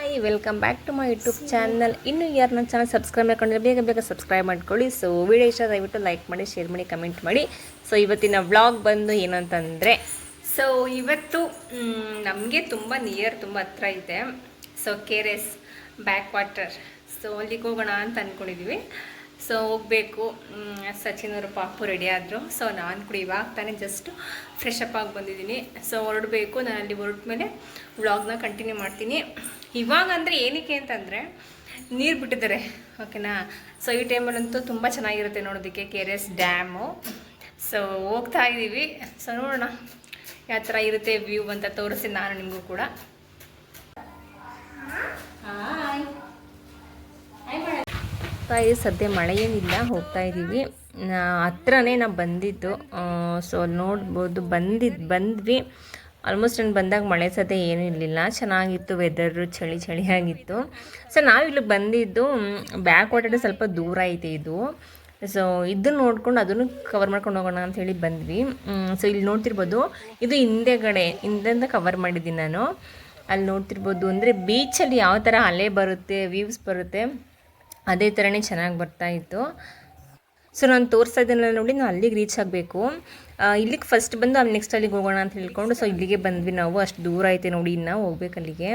Hi welcome back to my YouTube channel. ಇನ್ನೂ ಯಾರು ನನ್ನ ಚಾನಲ್ ಸಬ್ಸ್ಕ್ರೈಬ್ ಮಾಡ್ಕೊಂಡ್ರೆ ಬೇಗ ಬೇಗ ಸಬ್ಸ್ಕ್ರೈಬ್ ಮಾಡ್ಕೊಳ್ಳಿ. ಸೊ ವಿಡಿಯೋ ಇಷ್ಟ ದಯವಿಟ್ಟು ಲೈಕ್ ಮಾಡಿ, ಶೇರ್ ಮಾಡಿ, ಕಮೆಂಟ್ ಮಾಡಿ. ಸೊ ಇವತ್ತಿನ ವ್ಲಾಗ್ ಬಂದು ಏನಂತಂದರೆ, ಸೊ ಇವತ್ತು ನಮಗೆ ತುಂಬ ನಿಯರ್, ತುಂಬ ಹತ್ರ ಇದೆ. So KRS back water. So ಅಲ್ಲಿಗೆ ಹೋಗೋಣ ಅಂತ ಅಂದ್ಕೊಂಡಿದ್ದೀವಿ. ಸೊ ಹೋಗಬೇಕು. ಸಚಿನ್ ಅವರು ಪಾಪು ರೆಡಿ ಆದರು. ಸೊ ನಾನು ಕೂಡ ಇವಾಗ ತಾನೇ ಜಸ್ಟ್ ಫ್ರೆಶ್ ಅಪ್ ಆಗಿ ಬಂದಿದ್ದೀನಿ. ಸೊ ಹೊರಡಬೇಕು. ನಾನು ಅಲ್ಲಿ ಹೊರಟ ಮೇಲೆ ವ್ಲಾಗ್ನ ಕಂಟಿನ್ಯೂ ಮಾಡ್ತೀನಿ. ಇವಾಗ ಅಂದರೆ ಏನಕ್ಕೆ ಅಂತಂದರೆ ನೀರು ಬಿಟ್ಟಿದ್ದಾರೆ, ಓಕೆನಾ. ಸೊ ಈ ಟೈಮಲ್ಲಂತೂ ತುಂಬ ಚೆನ್ನಾಗಿರುತ್ತೆ ನೋಡೋದಕ್ಕೆ KRS ಡ್ಯಾಮು. ಸೊ ಹೋಗ್ತಾ ಇದ್ದೀವಿ. ಸೊ ನೋಡೋಣ ಯಾವ ಥರ ಇರುತ್ತೆ ವ್ಯೂ ಅಂತ ತೋರಿಸಿ ನಾನು ನಿಮಗೂ ಕೂಡ. ಸದ್ಯ ಮಳೆ ಏನಿಲ್ಲ, ಹೋಗ್ತಾ ಇದ್ದೀವಿ. ಹತ್ರನೇ ನಾವು ಬಂದಿದ್ದು. ಸೊ ನೋಡ್ಬೋದು, ಬಂದ್ವಿ. ಆಲ್ಮೋಸ್ಟ್ ನಾನು ಬಂದಾಗ ಮಳೆ ಸದ್ಯ ಏನೂ ಇರಲಿಲ್ಲ, ಚೆನ್ನಾಗಿತ್ತು ವೆದರು, ಚಳಿಯಾಗಿತ್ತು. ಸೊ ನಾವು ಇಲ್ಲಿಗೆ ಬಂದಿದ್ದು ಬ್ಯಾಕ್ ವಾಟರ್ ಸ್ವಲ್ಪ ದೂರ ಐತೆ ಇದು. ಸೊ ಇದನ್ನು ನೋಡ್ಕೊಂಡು ಅದನ್ನು ಕವರ್ ಮಾಡ್ಕೊಂಡು ಹೋಗೋಣ ಅಂತ ಹೇಳಿ ಬಂದ್ವಿ. ಸೊ ಇಲ್ಲಿ ನೋಡ್ತಿರ್ಬೋದು, ಇದು ಹಿಂದೆಯಿಂದ ಕವರ್ ಮಾಡಿದ್ದೀನಿ ನಾನು. ಅಲ್ಲಿ ನೋಡ್ತಿರ್ಬೋದು ಅಂದರೆ ಬೀಚಲ್ಲಿ ಯಾವ ಥರ ಅಲೆ ಬರುತ್ತೆ, ವ್ಯೂಸ್ ಬರುತ್ತೆ, ಅದೇ ಥರನೇ ಚೆನ್ನಾಗಿ ಬರ್ತಾಯಿತ್ತು. ಸೊ ನಾನು ತೋರಿಸ್ತಾ ಇದ್ದೆಲ್ಲ ನೋಡಿ ನಾವು ಅಲ್ಲಿಗೆ ರೀಚ್ ಆಗಬೇಕು. ಇಲ್ಲಿಗೆ ಫಸ್ಟ್ ಬಂದು ಅಲ್ಲಿ ನೆಕ್ಸ್ಟ್ ಅಲ್ಲಿಗೆ ಹೋಗೋಣ ಅಂತ ಹೇಳ್ಕೊಂಡು ಸೊ ಇಲ್ಲಿಗೆ ಬಂದ್ವಿ ನಾವು. ಅಷ್ಟು ದೂರ ಐತೆ ನೋಡಿ, ಇನ್ನು ಹೋಗ್ಬೇಕು ಅಲ್ಲಿಗೆ.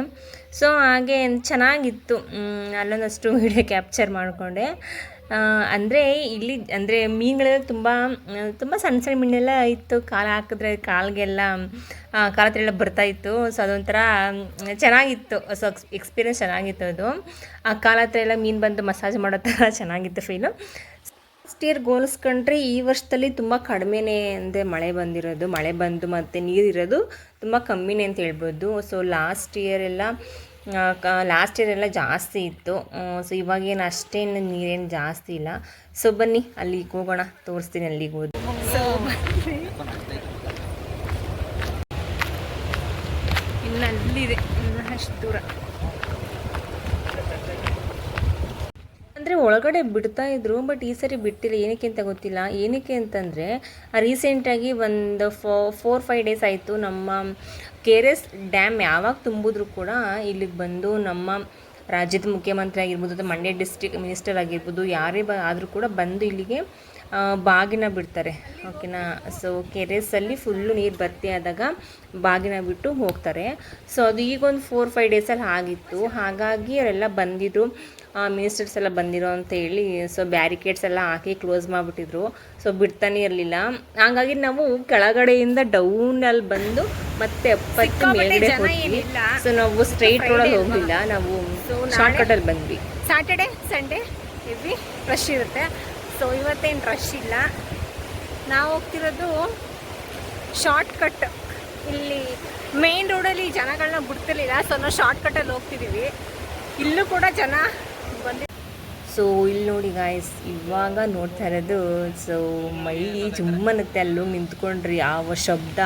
ಸೊ ಹಾಗೆ ಚೆನ್ನಾಗಿತ್ತು. ಅಲ್ಲೊಂದಷ್ಟು ವಿಡಿಯೋ ಕ್ಯಾಪ್ಚರ್ ಮಾಡಿಕೊಂಡೆ. ಅಂದರೆ ಇಲ್ಲಿ ಅಂದರೆ ಮೀನುಗಳೆಲ್ಲ ತುಂಬ ಸಣ್ಣ ಮೀನೆಲ್ಲ ಇತ್ತು. ಕಾಲು ಹಾಕಿದ್ರೆ ಕಾಲಿಗೆಲ್ಲ ಕಾಲ ಹತ್ರ ಎಲ್ಲ ಬರ್ತಾಯಿತ್ತು. ಸೊ ಅದೊಂಥರ ಚೆನ್ನಾಗಿತ್ತು. ಸೊ ಎಕ್ಸ್ಪೀರಿಯನ್ಸ್ ಚೆನ್ನಾಗಿತ್ತು ಅದು. ಆ ಕಾಲ ಹತ್ರ ಎಲ್ಲ ಮೀನು ಬಂದು ಮಸಾಜ್ ಮಾಡೋ ಥರ ಚೆನ್ನಾಗಿತ್ತು ಫೀಲು. ಲಾಸ್ಟ್ ಇಯರ್ ಹೋಲಿಸ್ಕೊಂಡ್ರೆ ಈ ವರ್ಷದಲ್ಲಿ ತುಂಬ ಕಡಿಮೆನೇ ಅಂದರೆ ಮಳೆ ಬಂದು ಮತ್ತು ನೀರಿರೋದು ತುಂಬ ಕಮ್ಮಿನೇ ಅಂತ ಹೇಳ್ಬೋದು. ಸೊ ಲಾಸ್ಟ್ ಇಯರ್ ಎಲ್ಲ ಜಾಸ್ತಿ ಇತ್ತು. ಸೊ ಇವಾಗೇನು ಅಷ್ಟೇನು ನೀರೇನು ಜಾಸ್ತಿ ಇಲ್ಲ. ಸೊ ಬನ್ನಿ ಅಲ್ಲಿಗೆ ಹೋಗೋಣ, ತೋರಿಸ್ತೀನಿ ಅಲ್ಲಿಗೆ ಹೋಗಿ. ಸೊ ಇನ್ನು ಅಲ್ಲಿದೆ, ಅಷ್ಟು ದೂರ. ಅಂದರೆ ಒಳಗಡೆ ಬಿಡ್ತಾಯಿದ್ರು, ಬಟ್ ಈ ಸರಿ ಬಿಟ್ಟಿಲ್ಲ. ಏನಕ್ಕೆ ಅಂತ ಗೊತ್ತಿಲ್ಲ. ಏನಕ್ಕೆ ಅಂತಂದರೆ ರೀಸೆಂಟಾಗಿ ಒಂದು 4-5 ಡೇಸ್ ಆಯಿತು ನಮ್ಮ KRS ಡ್ಯಾಮ್ ಯಾವಾಗ ತುಂಬಿದ್ರು ಕೂಡ ಇಲ್ಲಿಗೆ ಬಂದು ನಮ್ಮ ರಾಜ್ಯದ ಮುಖ್ಯಮಂತ್ರಿ ಆಗಿರ್ಬೋದು ಅಥವಾ ಮಂಡ್ಯ ಡಿಸ್ಟ್ರಿಕ್ಟ್ ಮಿನಿಸ್ಟರ್ ಆಗಿರ್ಬೋದು ಯಾರೇ ಆದರೂ ಕೂಡ ಬಂದು ಇಲ್ಲಿಗೆ ಬಾಗಿನ ಬಿಡ್ತಾರೆ, ಓಕೆನಾ. ಸೊ KRSಲ್ಲಿ ಫುಲ್ಲು ನೀರು ಭರ್ತಿ ಆದಾಗ ಬಾಗಿನ ಬಿಟ್ಟು ಹೋಗ್ತಾರೆ. ಸೊ ಅದು ಈಗೊಂದು 4-5 ಡೇಸಲ್ಲಿ ಆಗಿತ್ತು. ಹಾಗಾಗಿ ಅವರೆಲ್ಲ ಬಂದಿದ್ರು, ಮಿನಿಸ್ಟರ್ಸ್ ಎಲ್ಲ ಬಂದಿರೋ ಅಂತ ಹೇಳಿ. ಸೊ ಬ್ಯಾರಿಕೇಡ್ಸ್ ಎಲ್ಲ ಹಾಕಿ ಕ್ಲೋಸ್ ಮಾಡಿಬಿಟ್ಟಿದ್ರು. ಸೊ ಬಿಡ್ತಾನೆ ಇರಲಿಲ್ಲ. ಹಾಗಾಗಿ ನಾವು ಕೆಳಗಡೆಯಿಂದ ಡೌನಲ್ಲಿ ಬಂದು ಮತ್ತೆ 70 ಮೇಲ್ಗಡೆ ಹೋದ್ವಿ. ಸೊ ನಾವು ಸ್ಟ್ರೈಟ್ ರೋಡಲ್ಲಿ ಹೋಗಲಿಲ್ಲ, ನಾವು ಶಾರ್ಟ್ ಕಟಲ್ಲಿ ಬಂದ್ವಿ. ಸ್ಯಾಟರ್ಡೆ ಸಂಡೇ ಇವಿ ರಶ್ ಇರುತ್ತೆ. ಸೊ ಇವತ್ತೇನು ರಶ್ ಇಲ್ಲ. ನಾವು ಹೋಗ್ತಿರೋದು ಶಾರ್ಟ್ ಕಟ್. ಇಲ್ಲಿ ಮೇನ್ ರೋಡಲ್ಲಿ ಜನಗಳನ್ನ ಬಿಡ್ತಿರ್ಲಿಲ್ಲ. ಸೊ ನಾವು ಶಾರ್ಟ್ ಕಟ್ಟಲ್ಲಿ ಹೋಗ್ತಿದ್ದೀವಿ. ಇಲ್ಲೂ ಕೂಡ ಜನ ಬಂದಿ. ಸೊ ಇಲ್ಲಿ ನೋಡಿ ಗಾಯ್ಸ್, ಇವಾಗ ನೋಡ್ತಾ ಇರೋದು, ಸೊ ಮೈ ಜುಮ್ಮನ್ನುತ್ತೆ ಅಲ್ಲೂ ನಿಂತ್ಕೊಂಡ್ರಿ. ಯಾವ ಶಬ್ದ,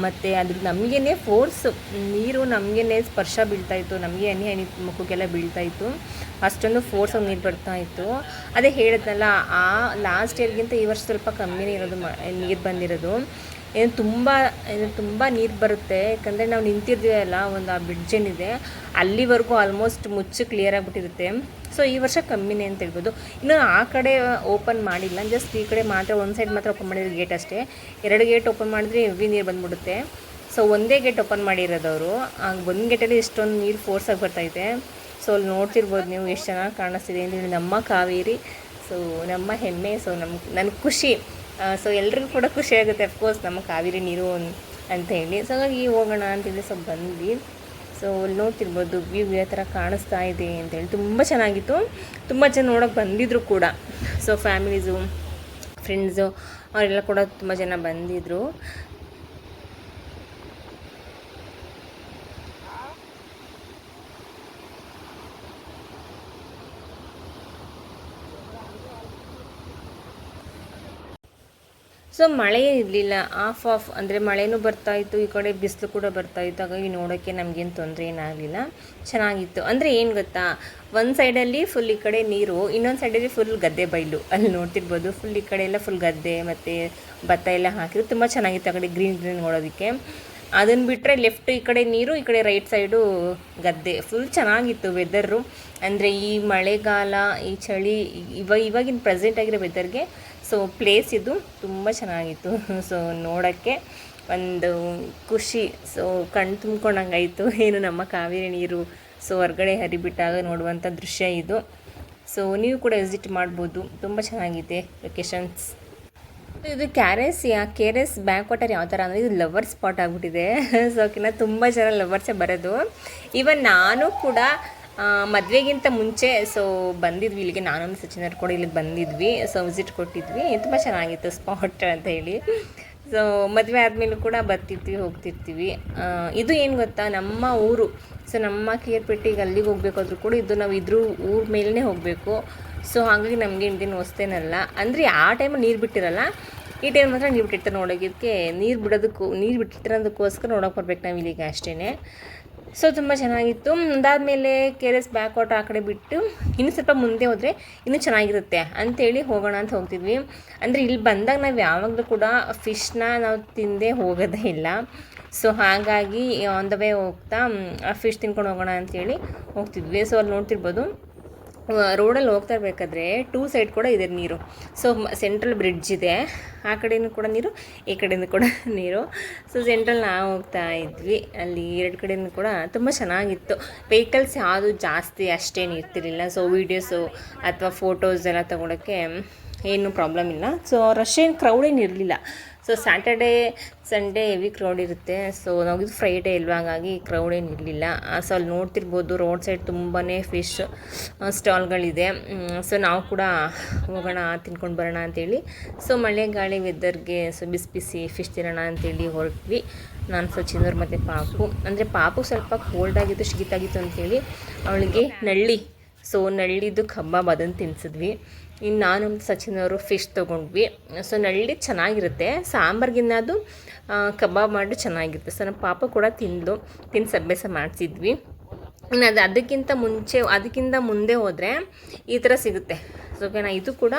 ಮತ್ತು ಅದ್ರ ನಮಗೇನೆ ಫೋರ್ಸು, ನೀರು ನಮಗೇನೆ ಸ್ಪರ್ಶ ಬೀಳ್ತಾಯಿತ್ತು, ನಮಗೆ ಹನಿ ಮುಖಕ್ಕೆಲ್ಲ ಬೀಳ್ತಾಯಿತ್ತು. ಅಷ್ಟೊಂದು ಫೋರ್ಸಾಗಿ ನೀರು ಬರ್ತಾಯಿತ್ತು. ಅದೇ ಹೇಳಿದ್ನಲ್ಲ, ಆ ಲಾಸ್ಟ್ ಇಯರ್ಗಿಂತ ಈ ವರ್ಷ ಸ್ವಲ್ಪ ಕಮ್ಮಿನೇ ಇರೋದು ನೀರು ಬಂದಿರೋದು. ತುಂಬ ನೀರು ಬರುತ್ತೆ. ಯಾಕಂದರೆ ನಾವು ನಿಂತಿರ್ತೀವಲ್ಲ, ಒಂದು ಆ ಬ್ರಿಡ್ಜ್ ಏನಿದೆ ಅಲ್ಲಿವರೆಗೂ ಆಲ್ಮೋಸ್ಟ್ ಮುಚ್ಚು ಕ್ಲಿಯರ್ ಆಗಿಬಿಟ್ಟಿರುತ್ತೆ. ಸೊ ಈ ವರ್ಷ ಕಮ್ಮಿನೇ ಅಂತ ಹೇಳ್ಬೋದು. ಇನ್ನು ಆ ಕಡೆ ಓಪನ್ ಮಾಡಿಲ್ಲ, ಜಸ್ಟ್ ಈ ಕಡೆ ಮಾತ್ರ ಒಂದು ಸೈಡ್ ಮಾತ್ರ ಓಪನ್ ಮಾಡಿರೋ ಗೇಟ್ ಅಷ್ಟೇ. 2 ಗೇಟ್ ಓಪನ್ ಮಾಡಿದ್ರೆ ಹೆವಿ ನೀರು ಬಂದ್ಬಿಡುತ್ತೆ. ಸೊ ಒಂದೇ ಗೇಟ್ ಓಪನ್ ಮಾಡಿರೋದವರು. ಒಂದು ಗೇಟಲ್ಲಿ ಎಷ್ಟೊಂದು ನೀರು ಫೋರ್ಸಾಗಿ ಬರ್ತೈತೆ. ಸೊ ಅಲ್ಲಿ ನೋಡ್ತಿರ್ಬೋದು ನೀವು ಎಷ್ಟು ಚೆನ್ನಾಗಿ ಕಾಣಿಸ್ತಿದೆ ಅಂತೇಳಿ. ನಮ್ಮ ಕಾವೇರಿ, ಸೊ ನಮ್ಮ ಹೆಮ್ಮೆ. ಸೊ ನನಗೆ ಖುಷಿ. ಸೊ ಎಲ್ರಿಗೂ ಕೂಡ ಖುಷಿ ಆಗುತ್ತೆ ಅಫ್ಕೋರ್ಸ್ ನಮ್ಮ ಕಾವೇರಿ ನೀರು ಅಂತ ಹೇಳಿ. ಸೊ ಹಾಗಾಗಿ ಹೋಗೋಣ ಅಂತೇಳಿ ಸೊ ಬಂದ್ವಿ. ಸೊ ಅಲ್ಲಿ ನೋಡ್ತಿರ್ಬೋದು ವ್ಯೂ ಯಾವ ಥರ ಕಾಣಿಸ್ತಾ ಇದೆ ಅಂತೇಳಿ. ತುಂಬ ಚೆನ್ನಾಗಿತ್ತು. ತುಂಬ ಜನ ನೋಡೋಕೆ ಬಂದಿದ್ದರು ಕೂಡ. ಸೊ ಫ್ಯಾಮಿಲೀಸು, ಫ್ರೆಂಡ್ಸು ಅವರೆಲ್ಲ ಕೂಡ ತುಂಬ ಜನ ಬಂದಿದ್ದರು. ಸೊ ಮಳೆ ಇರಲಿಲ್ಲ, ಆಫ್ ಅಂದರೆ ಮಳೆನೂ ಬರ್ತಾಯಿತ್ತು, ಈ ಕಡೆ ಬಿಸಿಲು ಕೂಡ ಬರ್ತಾಯಿತ್ತು. ಹಾಗಾಗಿ ನೋಡೋಕ್ಕೆ ನಮಗೇನು ತೊಂದರೆ ಏನಾಗಲಿಲ್ಲ, ಚೆನ್ನಾಗಿತ್ತು. ಅಂದರೆ ಏನು ಗೊತ್ತಾ, ಒಂದು ಸೈಡಲ್ಲಿ ಫುಲ್ ಈ ಕಡೆ ನೀರು, ಇನ್ನೊಂದು ಸೈಡಲ್ಲಿ ಫುಲ್ ಗದ್ದೆ ಬಯಲು. ಅಲ್ಲಿ ನೋಡ್ತಿರ್ಬೋದು, ಫುಲ್ ಈ ಕಡೆ ಎಲ್ಲ ಫುಲ್ ಗದ್ದೆ ಮತ್ತು ಭತ್ತ ಎಲ್ಲ ಹಾಕಿದ್ರು. ತುಂಬ ಚೆನ್ನಾಗಿತ್ತು ಆ ಕಡೆ ಗ್ರೀನ್ ನೋಡೋದಕ್ಕೆ. ಅದನ್ನು ಬಿಟ್ಟರೆ ಲೆಫ್ಟ್ ಈ ಕಡೆ ನೀರು, ಈ ಕಡೆ ರೈಟ್ ಸೈಡು ಗದ್ದೆ. ಫುಲ್ ಚೆನ್ನಾಗಿತ್ತು ವೆದರು. ಅಂದರೆ ಈ ಮಳೆಗಾಲ, ಈ ಚಳಿ, ಇವಾಗಿನ ಪ್ರೆಸೆಂಟ್ ಆಗಿರೋ ವೆದರ್ಗೆ ಸೊ ಪ್ಲೇಸ್ ಇದು ತುಂಬ ಚೆನ್ನಾಗಿತ್ತು. ಸೊ ನೋಡೋಕ್ಕೆ ಒಂದು ಖುಷಿ, ಸೊ ಕಣ್ಣು ತುಂಬ್ಕೊಂಡಂಗಾಯಿತು. ಏನು ನಮ್ಮ ಕಾವೇರಿ ನೀರು ಸೊ ಹೊರ್ಗಡೆ ಹರಿಬಿಟ್ಟಾಗ ನೋಡುವಂಥ ದೃಶ್ಯ ಇದು. ಸೊ ನೀವು ಕೂಡ ವಿಸಿಟ್ ಮಾಡ್ಬೋದು, ತುಂಬ ಚೆನ್ನಾಗಿದೆ ಲೊಕೇಶನ್ಸ್. ಇದು KRS ಬ್ಯಾಕ್ ವಾಟರ್ ಯಾವ ಥರ ಅಂದರೆ ಇದು ಲವರ್ ಸ್ಪಾಟ್ ಆಗಿಬಿಟ್ಟಿದೆ. ಸೊ ಓಕೆನಾ, ತುಂಬ ಜನ ಲವರ್ಸೇ ಬರೋದು. ಈವನ್ ನಾನು ಕೂಡ ಮದುವೆಗಿಂತ ಮುಂಚೆ ಸೊ ಬಂದಿದ್ವಿ ಇಲ್ಲಿಗೆ, ನಾನೊಂದು ಸಚಿನರ್ ಕೂಡ ಇಲ್ಲಿಗೆ ಬಂದಿದ್ವಿ. ಸೊ ವಿಸಿಟ್ ಕೊಟ್ಟಿದ್ವಿ, ತುಂಬ ಚೆನ್ನಾಗಿತ್ತು ಸ್ಪಾಟ್ ಅಂತ ಹೇಳಿ. ಸೊ ಮದುವೆ ಆದಮೇಲೂ ಕೂಡ ಬರ್ತಿರ್ತೀವಿ, ಹೋಗ್ತಿರ್ತೀವಿ. ಇದು ಏನು ಗೊತ್ತಾ, ನಮ್ಮ ಊರು. ಸೊ ನಮ್ಮ ಕೇರ್ಪೇಟೆಗೆ ಅಲ್ಲಿಗೆ ಹೋಗ್ಬೇಕಾದ್ರೂ ಕೂಡ ಇದು ನಾವು ಇದ್ರ ಊರ ಮೇಲೇ ಹೋಗಬೇಕು. ಸೊ ಹಾಗಾಗಿ ನಮಗೆ ಇಂಡಿಯನ್ ಹೊಸ್ತೇನಲ್ಲ, ಅಂದರೆ ಆ ಟೈಮಲ್ಲಿ ನೀರು ಬಿಟ್ಟಿರಲ್ಲ, ಈ ಟೈಮ್ ಮಾತ್ರ ನೀರು ಬಿಟ್ಟಿರ್ತಾರೆ. ನೋಡೋದಕ್ಕೆ ನೀರು ನೀರು ಬಿಟ್ಟಿರೋದಕ್ಕೋಸ್ಕರ ನೋಡೋಕೆ ಬರ್ಬೇಕು ನಾವು ಇಲ್ಲಿಗೆ ಅಷ್ಟೇ. ಸೊ ತುಂಬ ಚೆನ್ನಾಗಿತ್ತು. ಅದಾದಮೇಲೆ KRS ಬ್ಯಾಕ್ ವಾಟರ್ ಆ ಕಡೆ ಬಿಟ್ಟು ಇನ್ನೂ ಸ್ವಲ್ಪ ಮುಂದೆ ಹೋದರೆ ಇನ್ನೂ ಚೆನ್ನಾಗಿರುತ್ತೆ ಅಂಥೇಳಿ ಹೋಗೋಣ ಅಂತ ಹೋಗ್ತಿದ್ವಿ. ಅಂದರೆ ಇಲ್ಲಿ ಬಂದಾಗ ನಾವು ಯಾವಾಗಲೂ ಕೂಡ ಫಿಶ್ನ ನಾವು ತಿಂದೇ ಹೋಗೋದೇ ಇಲ್ಲ. ಸೊ ಹಾಗಾಗಿ ಆನ್ ದ ವೇ ಹೋಗ್ತಾ ಫಿಶ್ ತಿನ್ಕೊಂಡು ಹೋಗೋಣ ಅಂಥೇಳಿ ಹೋಗ್ತಿದ್ವಿ. ಸೊ ಅಲ್ಲಿ ನೋಡ್ತಿರ್ಬೋದು, ರೋಡಲ್ಲಿ ಹೋಗ್ತಾ ಇರಬೇಕಾದ್ರೆ 2 ಸೈಡ್ ಕೂಡ ಇದೆ ನೀರು. ಸೊ ಸೆಂಟ್ರಲ್ ಬ್ರಿಡ್ಜ್ ಇದೆ, ಆ ಕಡೆಯೂ ಕೂಡ ನೀರು, ಈ ಕಡೆಯೂ ಕೂಡ ನೀರು. ಸೊ ಸೆಂಟ್ರಲ್ ನಾವು ಹೋಗ್ತಾ ಇದ್ವಿ, ಅಲ್ಲಿ 2 ಕಡೆಯೂ ಕೂಡ ತುಂಬ ಚೆನ್ನಾಗಿತ್ತು. ವೆಹಿಕಲ್ಸ್ ಯಾವುದು ಜಾಸ್ತಿ ಅಷ್ಟೇನು ಇರ್ತಿರಲಿಲ್ಲ. ಸೊ ವೀಡಿಯೋಸು ಅಥವಾ ಫೋಟೋಸ್ ಎಲ್ಲ ತೊಗೊಳಕ್ಕೆ ಏನೂ ಪ್ರಾಬ್ಲಮ್ ಇಲ್ಲ. ಸೊ ರಶ್ ಏನು ಕ್ರೌಡ್ ಏನು ಇರಲಿಲ್ಲ. So Saturday Sunday heavy crowd ಇರುತ್ತೆ. ಸೊ ನಾವಿದು ಫ್ರೈಡೇ ಇಲ್ವ, ಹಾಗಾಗಿ ಕ್ರೌಡ್ ಏನು ಇರಲಿಲ್ಲ. ಸೊ ಅಲ್ಲಿ ನೋಡ್ತಿರ್ಬೋದು ರೋಡ್ ಸೈಡ್ ತುಂಬಾ ಫಿಶ್ ಸ್ಟಾಲ್ಗಳಿದೆ. ಸೊ ನಾವು ಕೂಡ ಹೋಗೋಣ ತಿನ್ಕೊಂಡು ಬರೋಣ ಅಂತೇಳಿ, ಸೊ ಮಳೆ ಗಾಳಿ ವೆದರ್ಗೆ ಸೊ ಬಿಸಿ ಬಿಸಿ ಫಿಶ್ ತಿನ್ನೋಣ ಅಂತೇಳಿ ಹೊರಟ್ವಿ. ನಾನು ಸಚಿನವ್ರು ಮತ್ತು ಪಾಪು. ಅಂದರೆ ಪಾಪು ಸ್ವಲ್ಪ ಕೋಲ್ಡ್ ಆಗಿತ್ತು, ಶೀತಾಗಿತ್ತು ಅಂತೇಳಿ ಅವಳಿಗೆ ನಳ್ಳಿ, ಸೊ ನಳ್ಳಿದು ಕಬಾಬ್ ಅದನ್ನು ತಿನ್ನಿಸಿದ್ವಿ. ಇನ್ನು ನಾನು ಮತ್ತು ಸಚಿನವರು ಫಿಶ್ ತೊಗೊಂಡ್ವಿ. ಸೊ ನಳ್ಳಿ ಚೆನ್ನಾಗಿರುತ್ತೆ, ಸಾಂಬಾರ್ಗಿನ್ನ ಅದು ಕಬಾಬ್ ಮಾಡಿ ಚೆನ್ನಾಗಿರುತ್ತೆ. ಸೊ ನಮ್ಮ ಪಾಪ ಕೂಡ ತಿನ್ನಿಸಿ ಅಭ್ಯಾಸ ಮಾಡಿಸಿದ್ವಿ. ಇನ್ನು ಅದಕ್ಕಿಂತ ಮುಂದೆ ಹೋದರೆ ಈ ಥರ ಸಿಗುತ್ತೆ. ಸೊ ಓಕೆನಾ, ಇದು ಕೂಡ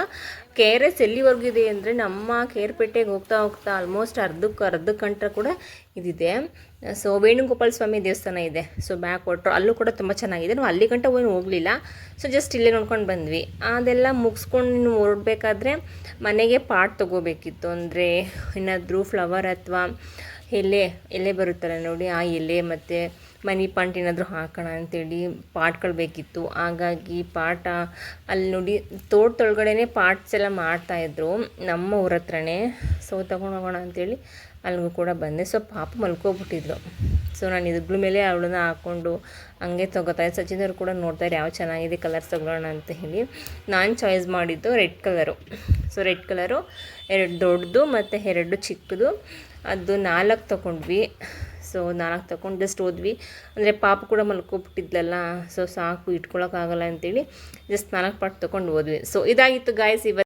KRS ಎಲ್ಲಿವರೆಗೂ ಇದೆ ಅಂದರೆ ನಮ್ಮ ಕೇರ್ಪೇಟೆಗೆ ಹೋಗ್ತಾ ಆಲ್ಮೋಸ್ಟ್ ಅರ್ಧ ಗಂಟೆ ಕೂಡ ಇದಿದೆ. ಸೊ ವೇಣುಗೋಪಾಲ ಸ್ವಾಮಿ ದೇವಸ್ಥಾನ ಇದೆ. ಸೊ ಬ್ಯಾಕ್ ವಾಟ್ರ್ ಅಲ್ಲೂ ಕೂಡ ತುಂಬ ಚೆನ್ನಾಗಿದೆ. ನಾವು ಅಲ್ಲಿ ಗಂಟೆ ಏನು ಹೋಗಲಿಲ್ಲ. ಸೊ ಜಸ್ಟ್ ಇಲ್ಲೇ ನೋಡ್ಕೊಂಡು ಬಂದ್ವಿ. ಅದೆಲ್ಲ ಮುಗಿಸ್ಕೊಂಡು ಹೊರಡ್ಬೇಕಾದ್ರೆ ಮನೆಗೆ ಪಾಟ್ ತೊಗೋಬೇಕಿತ್ತು. ಅಂದರೆ ಏನಾದರೂ ಫ್ಲವರ್ ಅಥವಾ ಎಲೆ ಬರುತ್ತಲ್ಲ ನೋಡಿ, ಆ ಎಲೆ ಮತ್ತು ಮನಿ ಪ್ಲಾಂಟ್ ಏನಾದರೂ ಹಾಕೋಣ ಅಂತೇಳಿ ಪಾಟ್ಗಳು ಬೇಕಿತ್ತು. ಹಾಗಾಗಿ ಪಾಟ ಅಲ್ಲಿ ನೋಡಿ ತೋಟದೊಳಗಡೆ ಪಾಟ್ಸ್ ಎಲ್ಲ ಮಾಡ್ತಾಯಿದ್ರು ನಮ್ಮ ಊರ ಹತ್ರನೇ. ಸೊ ತೊಗೊಂಡು ಹೋಗೋಣ ಅಂತೇಳಿ ಅಲ್ಲಿಗೂ ಕೂಡ ಬಂದೆ. ಸೊ ಪಾಪ ಮಲ್ಕೋಗ್ಬಿಟ್ಟಿದ್ರು. ಸೊ ನಾನು ಇದ್ರ ಮೇಲೆ ಅವಳನ್ನ ಹಾಕ್ಕೊಂಡು ಹಂಗೆ ತೊಗೋತಾರೆ. ಸಚಿನವ್ರು ಕೂಡ ನೋಡ್ತಾರೆ ಯಾವ ಚೆನ್ನಾಗಿದೆ ಕಲರ್ಸ್ ತೊಗೊಳ್ಳೋಣ ಅಂತ ಹೇಳಿ. ನಾನು ಚಾಯ್ಸ್ ಮಾಡಿದ್ದು red colour. So red colour 2 ದೊಡ್ಡದು ಮತ್ತು 2 ಚಿಕ್ಕದು, ಅದು 4 ತೊಗೊಂಡ್ವಿ. ಸೊ 4 ತೊಗೊಂಡು ಜಸ್ಟ್ ಹೋದ್ವಿ. ಅಂದರೆ ಪಾಪ ಕೂಡ ಮಲ್ಕೊಬಿಟ್ಟಿದ್ಲಲ್ಲ, ಸೊ ಸಾಕು ಇಟ್ಕೊಳಕ್ಕಾಗಲ್ಲ ಅಂತೇಳಿ ಜಸ್ಟ್ 4 ಪಾಟ್ ತೊಗೊಂಡು ಹೋದ್ವಿ. ಸೊ ಇದಾಗಿತ್ತು ಗಾಯ್ಸ್ ಇವತ್ತು.